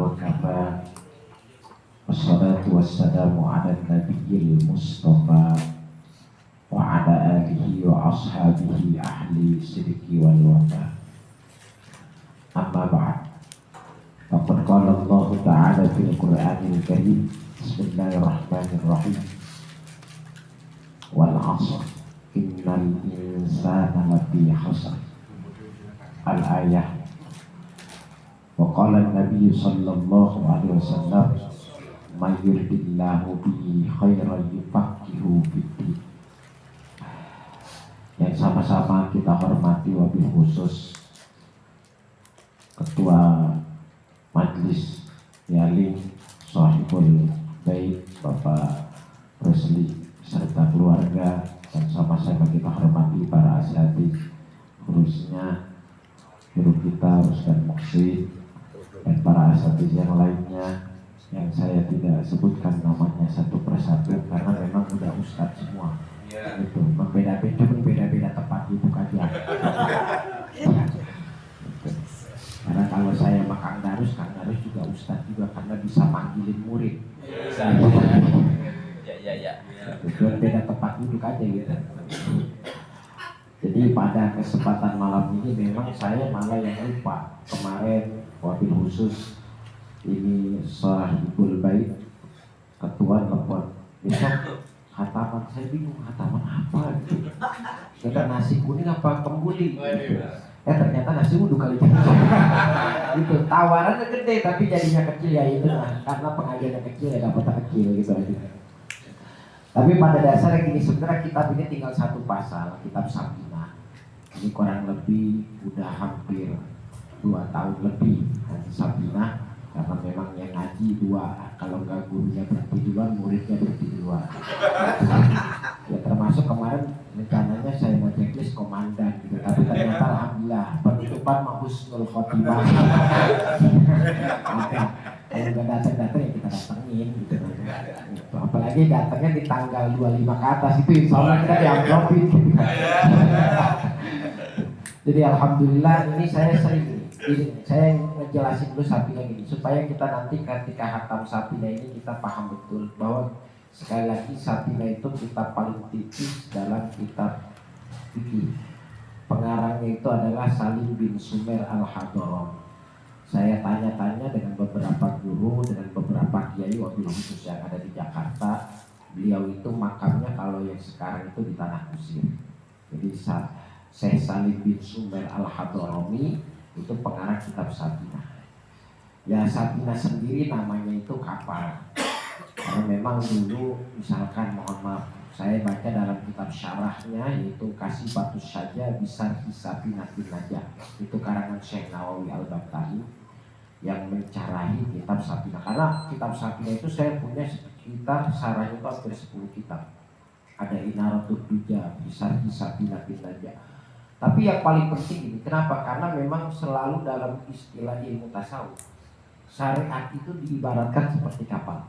wa wassalatu wassalamu ala nabiyil mustafa wa ala alihi wa ashabihi ahli sidqi wal wafa. Amma ba'd. Faqad qala Allah ta'ala fil Qur'anil Karim, bismillahirrahmanirrahim, wal 'ashr innal insana lafi khusr. Al-ayah. Wa qala an-nabiy sallallahu alaihi wasallam, may yuridillahu bihi khairan yufaqihu fid-din. Yang sama-sama kita hormati, wabil khusus Ketua Majelis Yaling Shahibul Bait Bapak Rusli serta keluarga, dan sama-sama kita hormati para asatidz, khususnya guru kita Ustaz Muhsin, dan para asatidz yang lainnya yang saya tidak sebutkan namanya satu persatu karena memang udah ustadz semua. Itu membeda-beda, cuma beda-beda tempat duduk aja. Karena kalau saya sama Kang Darus juga ustadz juga karena bisa manggilin murid. Cuma beda tempat duduk aja gitu. Jadi pada kesempatan malam ini memang saya malah yang lupa. Kemarin wabil khusus ini Shahibul Bait ketua telepon, besok khataman. Saya bingung khataman apa gitu. Kita nasi kuning apa kembuli gitu. Ternyata nasi uduk kali gitu. Tawarannya gede tapi jadinya kecil, ya itu lah. Karena pengajiannya kecil ya dapatnya kecil gitu aja. Tapi pada dasarnya gini, sebenarnya kitab ini tinggal satu pasal, kitab Sakinah. Ini kurang lebih udah hampir 2 tahun lebih nanti Sakinah, karena memang yang ngaji 2, kalau nggak gurunya berhenti duluan, muridnya berhenti duluan. Ya termasuk kemarin rencananya saya mau checklist komandan gitu, tapi ternyata alhamdulillah penutupan husnul khotimah. Kalau nggak datang ya kita datengin gitu. Apalagi datangnya di tanggal 25 ke atas, itu insya Allah kita diamplopin. Jadi alhamdulillah ini saya sering, saya ngejelasin dulu Safinah gini supaya kita nanti ketika hatam Safinah ini kita paham betul bahwa sekali lagi Safinah itu kitab paling tipis dalam kitab fikih. Pengarangnya itu adalah Salim bin Sumer Al-Hadrami. Saya tanya-tanya dengan beberapa guru, dengan beberapa kiai wabil khusus yang ada di Jakarta. Beliau itu makamnya kalau yang sekarang itu di Tanah Kusir. Jadi Syekh Salim bin Sumer Al-Hadrami itu pengarang kitab Safinah. Ya Safinah sendiri namanya itu kapal. Karena memang dulu misalkan, mohon maaf, saya baca dalam kitab syarahnya yaitu Kasih Batu Saja Bisa Safinah bin Najah. Itu karangan Syekh Nawawi Al-Bakhtari yang mencarahi kitab Safinah. Karena kitab Safinah itu saya punya sekitar syarahnya itu hampir 10 kitab. Ada Inaratul Duja, Bisa Safinah bin Najah. Tapi yang paling penting ini, kenapa? Karena memang selalu dalam istilah ilmu tasawuf, syariat itu diibaratkan seperti kapal.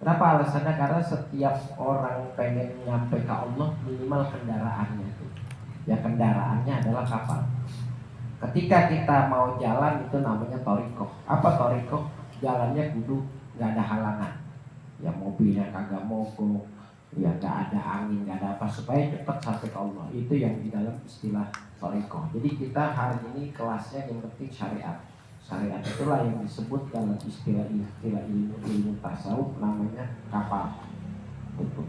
Kenapa alasannya? Karena setiap orang pengen nyampe ke Allah minimal kendaraannya itu. Ya kendaraannya adalah kapal. Ketika kita mau jalan itu namanya thariqah. Apa thariqah? Jalannya kudu gak ada halangan. Ya mobilnya kagak mogok, ya gak ada angin, gak ada apa, supaya cepat sampai ke Allah. Itu yang di dalam istilah thariqah. Jadi kita hari ini kelasnya yang penting syariat. Syariat itulah yang disebut dalam istilah ilmu tasawuf namanya kapal. Betul.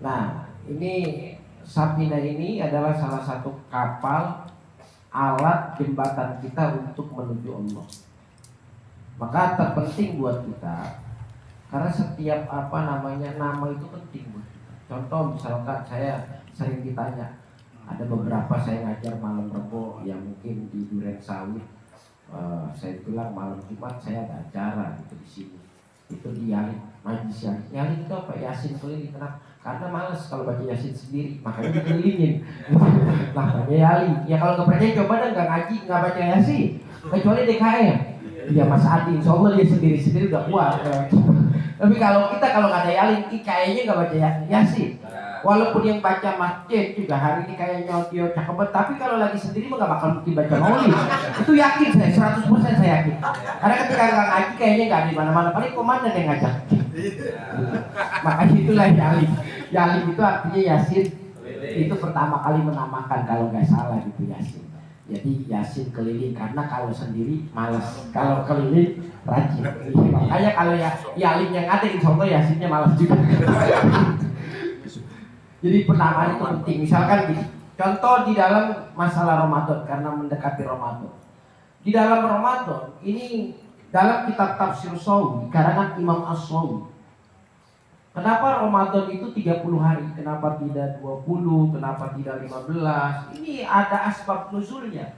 Nah, ini Safinah ini adalah salah satu kapal, alat jembatan kita untuk menuju Allah. Maka terpenting buat kita, karena setiap nama itu penting buat kita. Contoh misalkan saya sering ditanya, ada beberapa saya ngajar malam Rebo yang mungkin di Duren Sawit. Saya bilang malam Jumat saya ada acara gitu di sini. Itu di Yaling, majlis Yaling. Yaling itu apa? Yasin keliling. Kenapa? Karena malas kalau baca Yasin sendiri, makanya dikelilingin. Makanya Yaling. Ya kalau nggak percaya coba deh, nggak ngaji, nggak baca Yasin, kecuali DKM. Ya Mas Adi, insya Allah dia sendiri udah kuat. Tapi kalau kita nggak ada Yaling, kayaknya nggak baca Yasin. Walaupun yang baca masjid juga hari ini kayaknya dia cakep, tapi kalau lagi sendiri mah gak bakal mungkin baca maulid. Itu yakin saya, 100% saya yakin. Karena ketika nggak ngaji kayaknya nggak di mana-mana, paling komandan yang ngajak. Makanya itulah Yalim. Yalim itu artinya Yasin. Itu pertama kali menamakan kalau nggak salah gitu Yasin. Jadi Yasin keliling, karena kalau sendiri malas, kalau keliling rajin. Makanya kalau Yalim yang ada insya Allah Yasinnya malas juga. Jadi penamaan itu penting. Misalkan gini, contoh di dalam masalah Ramadan, karena mendekati Ramadan. Di dalam Ramadan ini dalam kitab Tafsir Shawi karangan Imam As-Shawi. Kenapa Ramadan itu 30 hari? Kenapa tidak 20? Kenapa tidak 15? Ini ada asbab nuzulnya.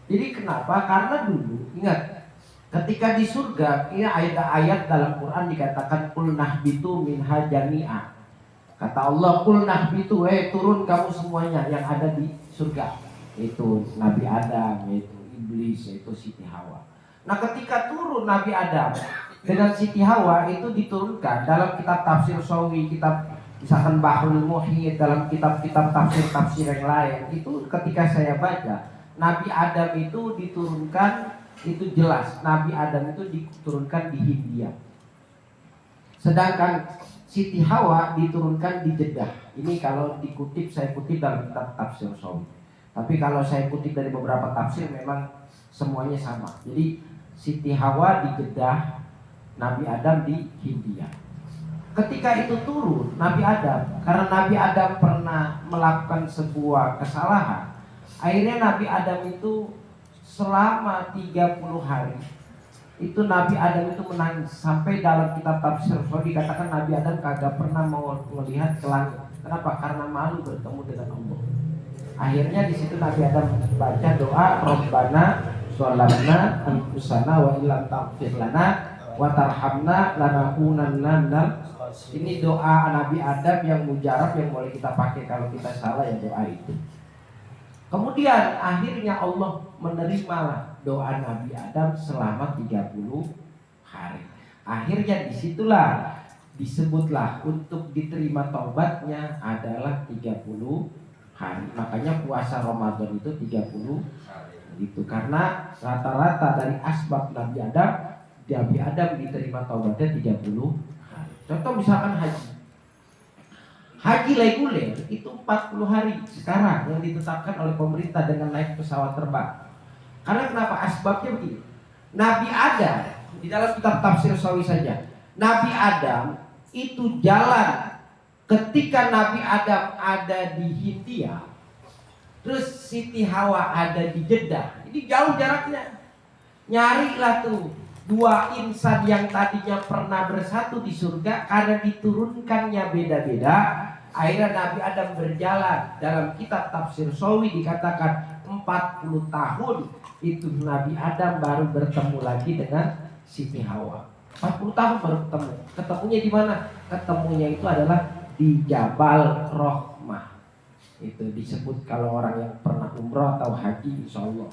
Jadi kenapa? Karena dulu ingat, ketika di surga ini ada ayat dalam Quran dikatakan qul nahbitu minha jami'a. Kata Allah, qul nahbitu, turun kamu semuanya yang ada di surga. Itu Nabi Adam, yaitu iblis, yaitu Siti Hawa. Nah, ketika turun Nabi Adam dengan Siti Hawa itu diturunkan dalam kitab Tafsir Shawi, kitab misalkan Bahrul Muhit, dalam kitab-kitab tafsir yang lain. Itu ketika saya baca, Nabi Adam itu diturunkan, itu jelas Nabi Adam itu diturunkan di Hindia. Sedangkan Siti Hawa diturunkan di Jeddah. Ini kalau dikutip, saya kutip dalam kitab Tafsir Shawi. Tapi kalau saya kutip dari beberapa tafsir memang semuanya sama. Jadi Siti Hawa di Jeddah, Nabi Adam di Hindia. Ketika itu turun Nabi Adam, karena Nabi Adam pernah melakukan sebuah kesalahan, akhirnya Nabi Adam itu selama 30 hari itu Nabi Adam itu menangis. Sampai dalam kitab Tafsir Shawi dikatakan Nabi Adam kagak pernah mau melihat ke langit. Kenapa? Karena malu bertemu dengan Allah. Akhirnya di situ Nabi Adam baca doa Rabbana sholana anfusana wa illam taghfir lana wa tarhamna lanakunanna minal. Ini doa Nabi Adam yang mujarab yang boleh kita pakai kalau kita salah, ya doa itu. Kemudian akhirnya Allah menerima doa Nabi Adam selama 30 hari. Akhirnya disitulah disebutlah untuk diterima taubatnya adalah 30 hari. Makanya puasa Ramadan itu 30 itu karena rata-rata dari asbab Nabi Adam diterima taubatnya 30 hari. Contoh misalkan haji. Haji reguler itu 40 hari sekarang yang ditetapkan oleh pemerintah dengan naik pesawat terbang. Karena kenapa? Asbabnya begini. Nabi Adam di dalam kitab Tafsir Shawi saja, Nabi Adam itu jalan ketika Nabi Adam ada di Hindia, terus Siti Hawa ada di Jeddah. Ini jauh jaraknya. Nyarilah tuh dua insan yang tadinya pernah bersatu di surga, karena diturunkannya beda-beda. Akhirnya Nabi Adam berjalan. Dalam kitab Tafsir Shawi dikatakan 40 tahun itu Nabi Adam baru bertemu lagi dengan Siti Hawa. 40 tahun baru ketemu. Ketemunya di mana? Ketemunya itu adalah di Jabal Rahmah. Itu disebut kalau orang yang pernah umrah atau haji, insya Allah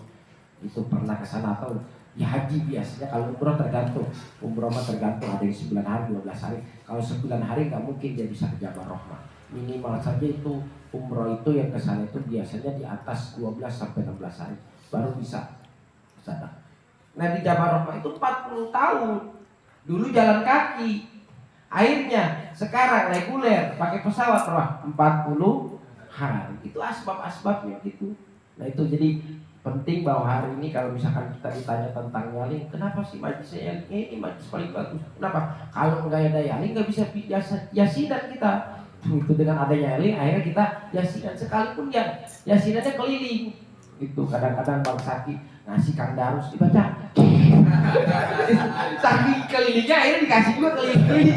itu pernah ke sana atau ya haji biasanya. Kalau umrah tergantung, umrah mah tergantung, ada yang 9 hari, 12 hari. Kalau 9 hari nggak mungkin dia bisa ke Jabal Rahmah. Minimal saja itu umrah itu yang ke sana itu biasanya di atas 12 sampai 16 hari baru bisa ke sana. Nah di Jabal Rahmah itu 40 tahun. Dulu jalan kaki. Akhirnya sekarang reguler pakai pesawat 40 hari. Itu asbab-asbabnya gitu. Nah itu jadi penting bahwa hari ini kalau misalkan kita ditanya tentang yaling, kenapa sih majlisnya yaling? Ini majlis paling bagus. Kenapa? Kalau nggak ada yaling nggak bisa yasinan kita. Itu dengan adanya yaling akhirnya kita yasinan, sekalipun ya yasinannya keliling. Itu kadang-kadang Bang Saki ngasih Kang Darus dibaca. Saking kelilingnya akhirnya dikasih juga keliling.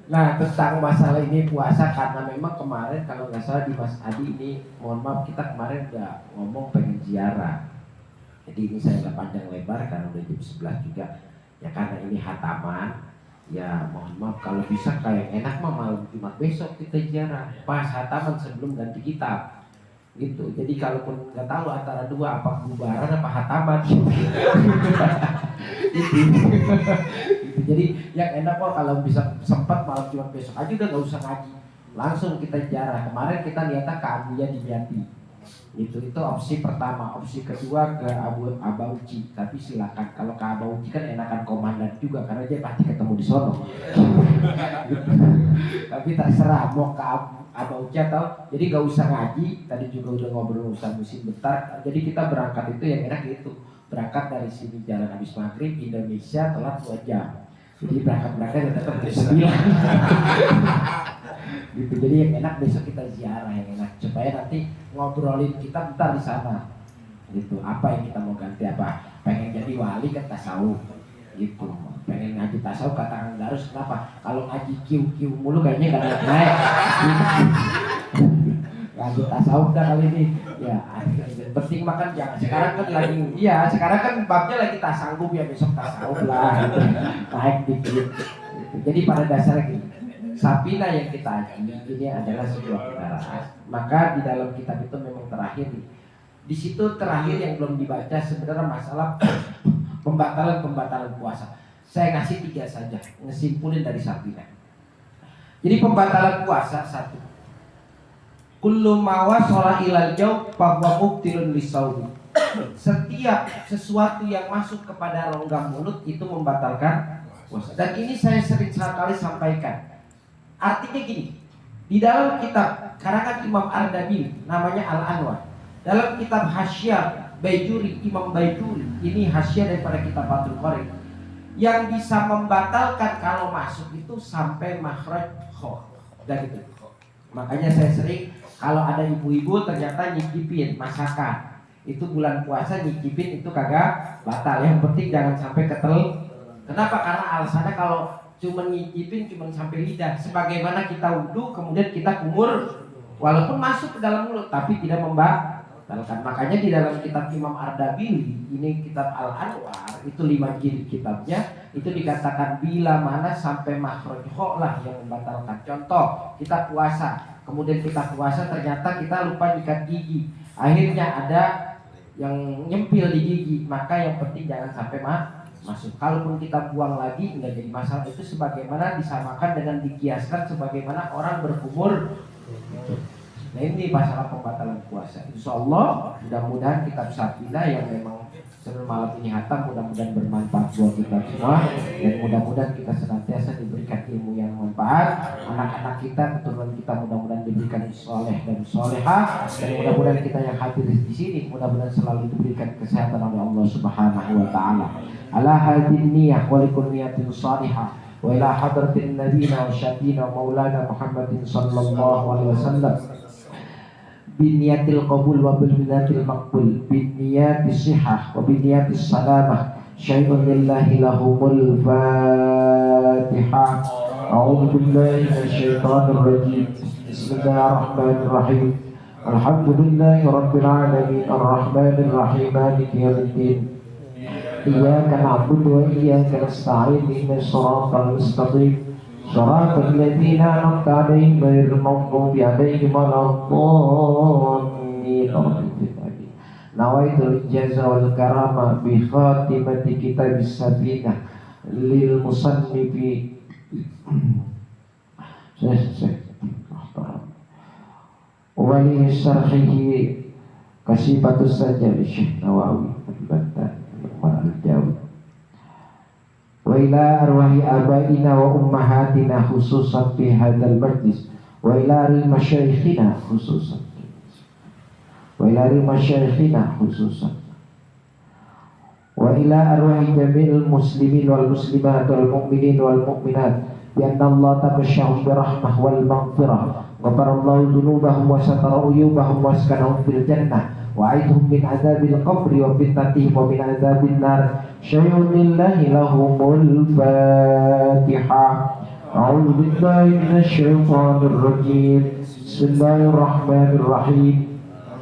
Nah tentang masalah ini puasa, karena memang kemarin kalau nggak salah di Mas Adi ini, mohon maaf kita kemarin udah ngomong pengen ziarah. Jadi ini saya nggak panjang lebar karena udah jam 11 juga. Ya karena ini hataman, ya mohon maaf kalau bisa kayak enak mah malam Jumat besok kita ziarah pas hataman sebelum ganti kitab. Gitu. Jadi kalaupun nggak tahu antara dua, apa bubaran apa hataman. Gitu. gitu. Jadi yang enak kok kalau bisa sempat malam Jumat besok aja udah nggak usah ngaji, langsung kita ziarah. Kemarin kita lihatnya ke Abuya di Jati. Itu opsi pertama. Opsi kedua ke Abauci, tapi silakan. Kalau ke Abauci kan enakan komandan juga karena dia pasti ketemu di sono. Tapi terserah mau ke Abauci atau jadi gak usah ngaji. Tadi juga udah ngobrol Ustaz Musim bentar. Jadi kita berangkat itu yang enak itu berangkat dari sini jalan habis maghrib Indonesia telat 2 jam. Jadi berangkat tetap jam 9. Gitu. Jadi yang enak besok kita ziarah yang enak supaya nanti ngobrolin kita bentar di sana gitu, apa yang kita mau ganti, apa pengen jadi wali kan tasawuf gitu, pengen ngaji tasawuf kata Kang Darus, kenapa kalau ngaji kiu mulu kayaknya gak naik ngaji tasawuf dah kali ini ya, penting makan jangan sekarang kan lagi sekarang kan babnya lagi tak sanggup ya, besok tasawuf lah gitu. Naik dikit gitu. Jadi pada dasarnya gini, Sapina yang kita aji ini adalah sebuah kendaraan. Maka di dalam kitab itu memang terakhir di situ terakhir yang belum dibaca sebenarnya masalah pembatalan puasa. Saya ngasih 3 saja, ngesimpulin dari Sapina. Jadi pembatalan puasa 1. Kullu mawasala ilal jawf fa huwa mubtilun lisawmi. Setiap sesuatu yang masuk kepada rongga mulut itu membatalkan puasa. Dan ini saya sering sekali sampaikan. Artinya gini, di dalam kitab karangan Imam Ardabili namanya Al-Anwar, dalam kitab Hasyiah Baijuri, Imam Baijuri, ini hasyiah daripada kitab Fathul Qorib, yang bisa membatalkan kalau masuk itu sampai makhraj kho, dan itu. Makanya saya sering kalau ada ibu-ibu ternyata nyicipin masakan, itu bulan puasa nyicipin itu kagak batal, yang penting jangan sampai ketel. Kenapa? Karena alasannya kalau cuma ngicipin cuma sampai lidah, sebagaimana kita wudhu kemudian kita kumur walaupun masuk ke dalam mulut tapi tidak membatalkan. Makanya di dalam kitab Imam Ardabili, ini kitab Al-Anwar, itu 5 jilid kitabnya, itu dikatakan bila mana sampai makhraj kho lah yang membatalkan. Contoh, kita puasa, kemudian kita puasa ternyata kita lupa nyikat gigi, akhirnya ada yang nyempil di gigi, maka yang penting jangan sampai masuk. Kalaupun kita buang lagi enggak jadi masalah. Itu sebagaimana disamakan dengan dikiaskan sebagaimana orang berkumur. Nah ini masalah pembatalan puasa. Insyaallah mudah-mudahan kitab Sapina yang memang sebelum malam ini hatam mudah-mudahan bermanfaat buat kita semua, dan mudah-mudahan kita senantiasa diberikan ilmu yang manfaat, anak-anak kita, keturunan kita mudah-mudahan diberikan soleh dan solehah, dan mudah-mudahan kita yang hadir di sini mudah-mudahan selalu diberikan kesehatan oleh Allah Subhanahu wa taala. Ala hadin niyah wa likul niyatin salihah wa ila hadratin nabiyina wa syafiina maulana Muhammadin sallallahu alaihi wasallam biniyatil qabul wa biniyatil maqbul biniyatis sihah wa biniyatis salamah syai'un lillahi lahumul fatihah. A'udzu billahi minasyaitonir rajim. Bismillahirrahmanirrahim. Alhamdulillahi rabbil alamin arrahmanir rahim maliki yaumiddin. Iyyaka na'budu wa iyyaka nasta'in ihdinas siratal mustaqim صراط الذين أنعمت عليهم غير المغضوب عليهم ولا الضالين. نويت الجزاء والكرامة بخاتمة كتاب السفينة للمصنف ولشرحه كشيفة السجل الشيخ نووي البتان الجاوي wa ila arwahi abaina wa ummahatina khususan fi hadzal majlis wa ila masyayikhina khususan wa ila masyayikhina khususan wa ila arwahi jami'il muslimin wal muslimat wal mu'minin wal mu'minat bi anna Allah tabashshahum bi rahmah wal maghfirah ghafarallahu dzunubahum wa satara uyubahum wa askanahum fil jannah wa'idhum min azabil qabri wa fitnatihim wa min azabin nar. Syai'un lillahi lahumul fatihah. A'udzu billahi minasy syaithanir rajim. Bismillahirrahmanirrahim.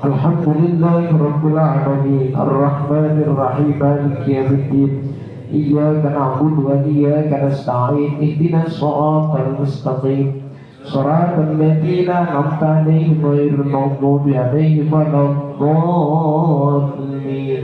Alhamdulillahi rabbil alamin arrahmanir rahim maliki yaumiddin. Iyyaka na'budu wa iyyaka nasta'in ihdinas shiratal mustaqim صراط الذين أنعمت عليهم غير المغضوب عليهم ولا الضالين.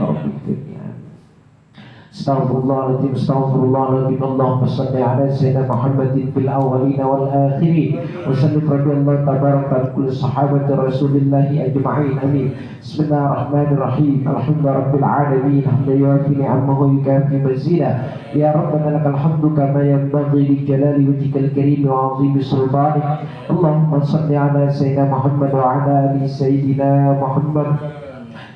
Astaghfirullahaladzim, astaghfirullahaladzim. Allahumma salli ala sayyidina Muhammadin fil awwalin wal akhirin wa sallim radhiyallahu tabaraka an kulli sahabati rasulillahi ajma'in. Amin. Bismillahirrahmanirrahim. Alhamdulillahi rabbil alamin. Hamdan yuwafi ni'amahu yukafi mazidah. Ya Rabbana lakal hamdu kama yanbaghi li jalali wajhikal karim wa 'azimi sultanik. Allahumma salli ala sayyidina Muhammad wa ala ali sayyidina Muhammad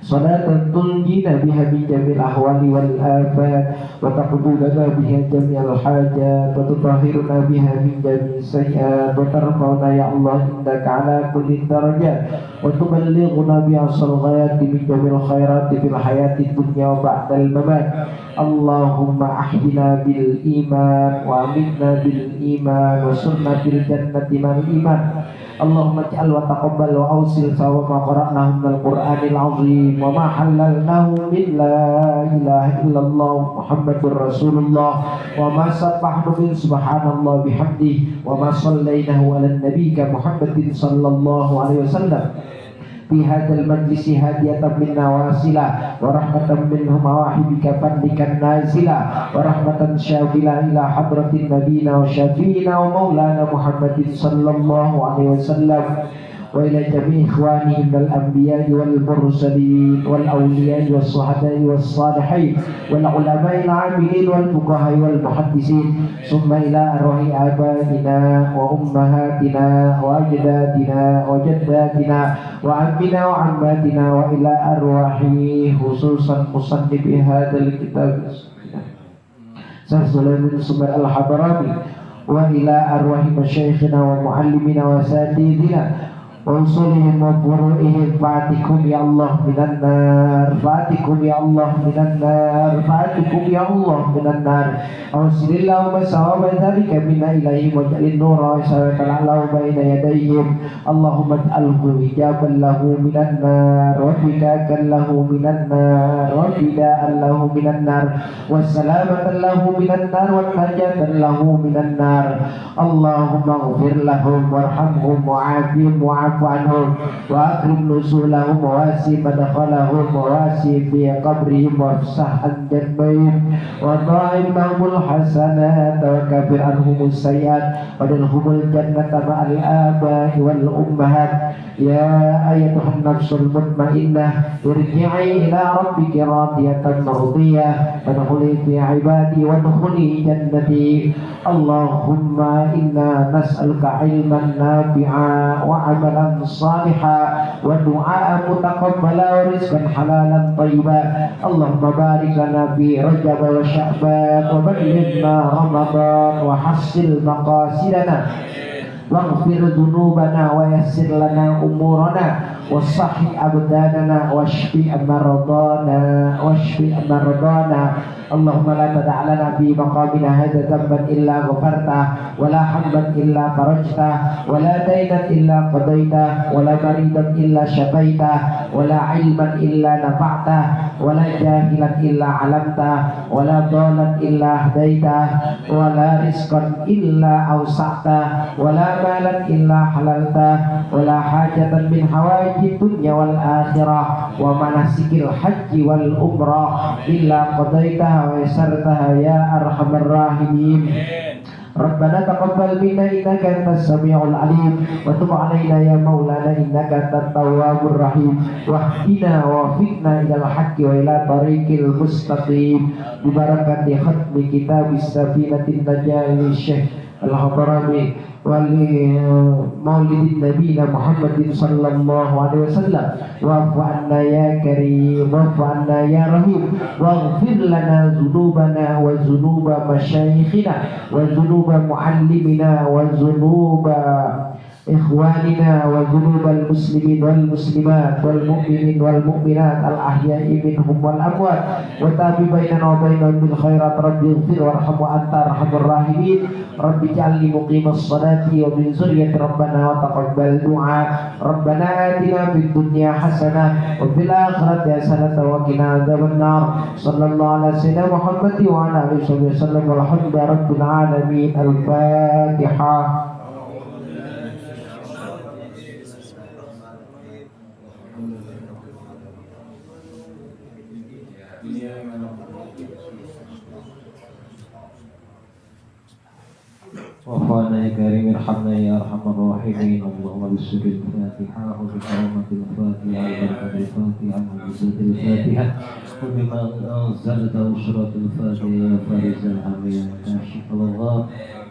salatan tunjina biha min jamil ahwali wal afat wa taqdu lana biha jami'al hajat wa tutahhiruna biha min jamil sayyi'at wa tarfa'una ya Allah indaka ala kulli darajat wa tuballighuna biha as-ghayat min jamil khairat fil hayati dunya wa ba'dal mamat. Allahumma ahdina bil iman wa amitna bil iman wa sunna bil jannati mal iman. Allahumma ij'al wa taqabbal wa awsil sawa ma qara'nahu minal Qur'anil azim wa ma halalnahu min la ilaha illallah Muhammadur Rasulullah wa ma sabbahnu min subhanallah bihamdi wa ma sallaynahu ala nabiyyika Muhammadin sallallahu alaihi wasallam fi hadzal majlisi hadiyatan minna wasila wa rahmatan minhum mawahibika fadlikan nazila wa rahmatan syafila ila hadratin nabiyina wa syafiina wa maulana Muhammadin sallallahu alaihi wasallam wa ila jami'i ikhwanihi minal anbiya'i wal mursalin wal awliya'i was suhada'i was salihin wal ulama'il 'amilin wal fuqaha'i wal muhaddisin summa ila arwahi abaina wa ummahatina wa ajdadina wa jaddatina wa ammina wa ammatina wa ila arwahi khususan musannifi hadzal kitab Sulaiman Sumar al-Hadrami wa ila arwahi masyayikhina wa muallimina wa satidina Wansulihim wa furu'ihim fa'atikum ya Allah minan nar fa'atikum ya Allah minan nar fa'atikum ya Allah minan nar awsilillahumma sawaba dhalika minna ilaihim waj'alin nura syaratan lahu baina yadayhim Allahumma ij'alhu hijaban lahu minan nar wa fikakan lahu minan nar wa fidaan lahu minan nar wa salamatan lahu minan nar wa najatan lahu minan nar Allahumma ghfir lahum warhamhum wa'afihim wa'af عنهم وأكرم نزولهم وواسع مدخلهم وواسع في قبرهم وافسح عن جنبهم وضاعف لهم الحسنات وكفر عنهم السيئات وادخلهم الجنة مع الآباء والأمهات يا أيتها النفس المطمئنة ارجعي إلى ربك راضية مرضية فادخلي في عبادي وادخلي جنتي اللهم إنا نسألك علما نافعا وعملا صالحا ودعاء متقبلا ورزقا حلالا طيبا اللهم بارك لنا في رجب وشعبان وبلغنا رمضان وحصل مقاصدنا واغفر ذنوبنا ويسر لنا أمورنا وصحح أبداننا واشف مرضانا اللهم لا تدع لنا في مقامنا هذا ذنبا إلا غفرته ولا حما إلا فرجته ولا دينا إلا قضيته ولا مريضا إلا شفيته ولا علما إلا نفعته ولا جاهلا إلا علمته ولا ضالا إلا هديته ولا رزقا إلا أوسعته ولا مالا إلا حللته ولا حاجة من حوائج الدنيا والآخرة ومناسك الحج والعمرة إلا قضيتها ويسرتها يا أرحم الراحمين ربنا تقبل منا إنك أنت السميع العليم وتب علينا يا مولانا إنك أنت التواب الرحيم واهدنا ووفقنا إلى الحق وإلى طريق المستقيم ببركة ختم كتاب السفينة النجاة للشيخ الحضرمي ولمولد نبينا محمد صلى الله عليه وسلم واعف عنا يا كريم واعف عنا يا رحيم واغفر لنا ذنوبنا وذنوب مشايخنا وذنوب معلمنا وذنوب إخواننا وذنوب المسلمين والمسلمات والمؤمنين والمؤمنات الأحياء منهم والأموات وتاب بيننا وبينهم بالخيرات رب اغفر وارحم وأنت أرحم الراحمين رب اجعلني مقيم الصلاة ومن ذرية ربنا وتقبل دعاء ربنا آتنا في الدنيا حسنة وفي الآخرة حسنة وقنا عذاب النار صلى الله على سيدنا محمد وعلى آله وصحبه وسلم والحمد لله رب العالمين الفاتحة Dunia وفانا يا كريم ارحمنا يا ارحم الراحمين. اللهم بسر الفاتحه وبكرامه الفاتحه وبركه الفاتحه وبعزه الفاتحه وبما انزلت وشرط الفاتحه يا فارز الهم يا كاشف الغام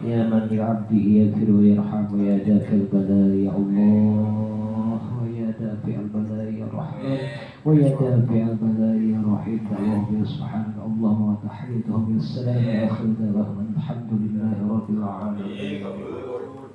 يا من لعبده يغفر ويرحم ويا دافع البلاء يا الله ويا دافع البلاء يا رحمن ويا دافع البلاء يا رحيم. اللهم سبحانك اللهم وتحيتهم بالسلام واخر دعواهم الحمد لله رب العالمين.